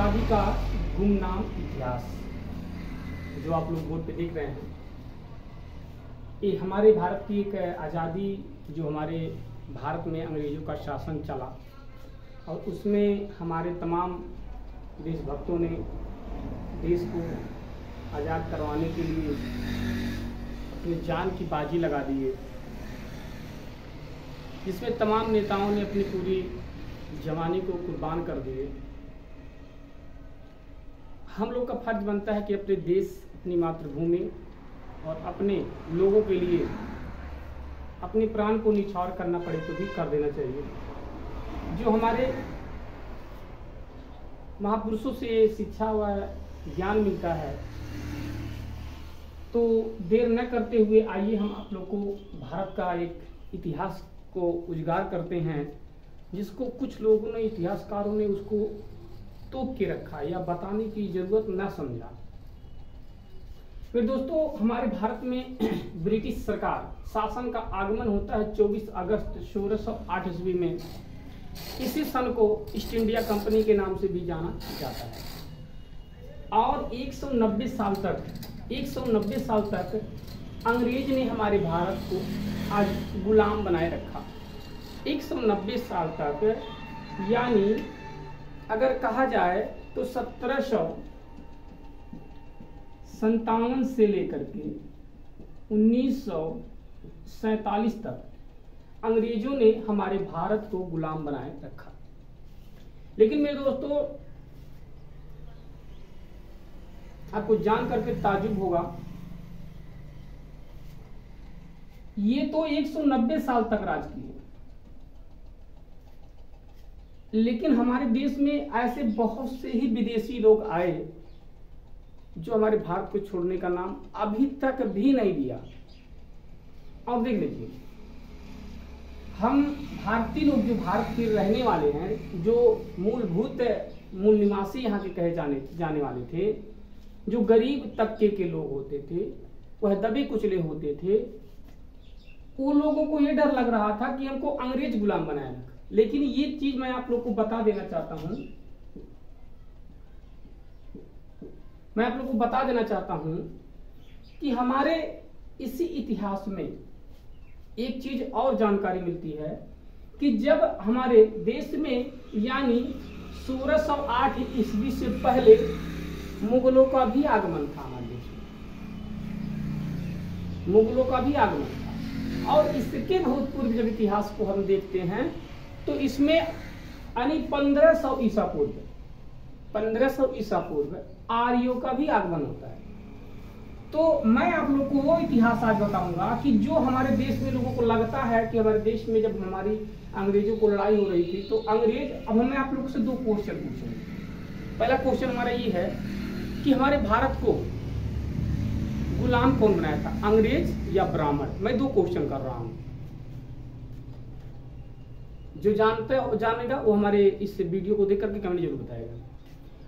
आज़ादी का गुमनाम इतिहास जो आप लोग बोर्ड पे देख रहे हैं, ये हमारे भारत की एक आज़ादी जो हमारे भारत में अंग्रेज़ों का शासन चला और उसमें हमारे तमाम देशभक्तों ने देश को आज़ाद करवाने के लिए अपनी जान की बाजी लगा दी है, जिसमें तमाम नेताओं ने अपनी पूरी जवानी को कुर्बान कर दिए। हम लोग का फर्ज बनता है कि अपने देश, अपनी मातृभूमि और अपने लोगों के लिए अपने प्राण को न्यौछावर करना पड़े तो भी कर देना चाहिए। जो हमारे महापुरुषों से शिक्षा व ज्ञान मिलता है, तो देर न करते हुए आइए हम आप लोग को भारत का एक इतिहास को उजागर करते हैं, जिसको कुछ लोगों ने, इतिहासकारों ने उसको तोप के रखा या बताने की जरूरत न समझा। फिर दोस्तों, हमारे भारत में ब्रिटिश सरकार शासन का आगमन होता है 24 अगस्त 1608 ईस्वी में। इसी सन को ईस्ट इंडिया कंपनी के नाम से भी जाना जाता है और 190 साल तक अंग्रेज ने हमारे भारत को आज गुलाम बनाए रखा। 190 साल तक, यानी अगर कहा जाए तो 1757 से लेकर के 1947 तक अंग्रेजों ने हमारे भारत को गुलाम बनाए रखा। लेकिन मेरे दोस्तों, आपको जान करके ताज्जुब होगा, ये तो 190 साल तक राज किए, लेकिन हमारे देश में ऐसे बहुत से ही विदेशी लोग आए जो हमारे भारत को छोड़ने का नाम अभी तक भी नहीं लिया। और देख लीजिए, हम भारतीय लोग जो भारत के रहने वाले हैं, जो मूल निवासी यहाँ के कहे जाने वाले थे, जो गरीब तबके के लोग होते थे, वह दबे कुचले होते थे, वो लोगों को ये डर लग रहा था कि हमको अंग्रेज गुलाम बनाए रखा। लेकिन ये चीज मैं आप लोग को बता देना चाहता हूं कि हमारे इसी इतिहास में एक चीज और जानकारी मिलती है कि जब हमारे देश में, यानी 1608 ईस्वी से पहले मुगलों का भी आगमन था हमारे देश में, मुगलों का भी आगमन था। और इसके बहुत पूर्व जब इतिहास को हम देखते हैं तो इसमें यानी 1500 ईसा पूर्व आर्यों का भी आगमन होता है। तो मैं आप लोग को वो इतिहास आज बताऊंगा कि जो हमारे देश में लोगों को लगता है कि हमारे देश में जब हमारी अंग्रेजों को लड़ाई हो रही थी तो अंग्रेज, अब हमें आप लोग से दो क्वेश्चन पूछेंगे। पहला क्वेश्चन हमारा ये है कि हमारे भारत को गुलाम कौन बनाया था, अंग्रेज या ब्राह्मण? मैं दो क्वेश्चन कर रहा हूं, जो जानेगा वो हमारे इस वीडियो को देख करके कमेंट जरूर बताएगा।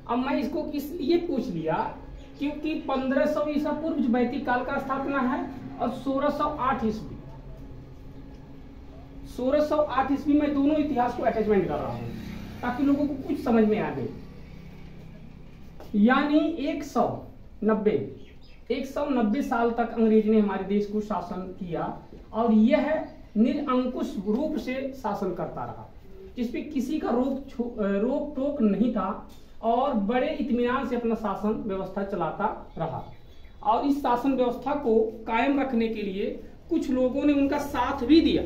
अब मैं इसको इसलिए पूछ लिया क्योंकि 1500 ईसा पूर्व जो वैदिक काल का स्थापना है और 1608 ईस्वी में दोनों इतिहास को अटैचमेंट कर रहा हूं ताकि लोगों को कुछ समझ में आ जाए। यानी 190 साल तक अंग्रेज ने हमारे देश को शासन किया और यह निरंकुश रूप से शासन करता रहा, जिसपे किसी का रोक टोक नहीं था और बड़े इत्मीनान से अपना शासन व्यवस्था चलाता रहा। और इस शासन व्यवस्था को कायम रखने के लिए कुछ लोगों ने उनका साथ भी दिया।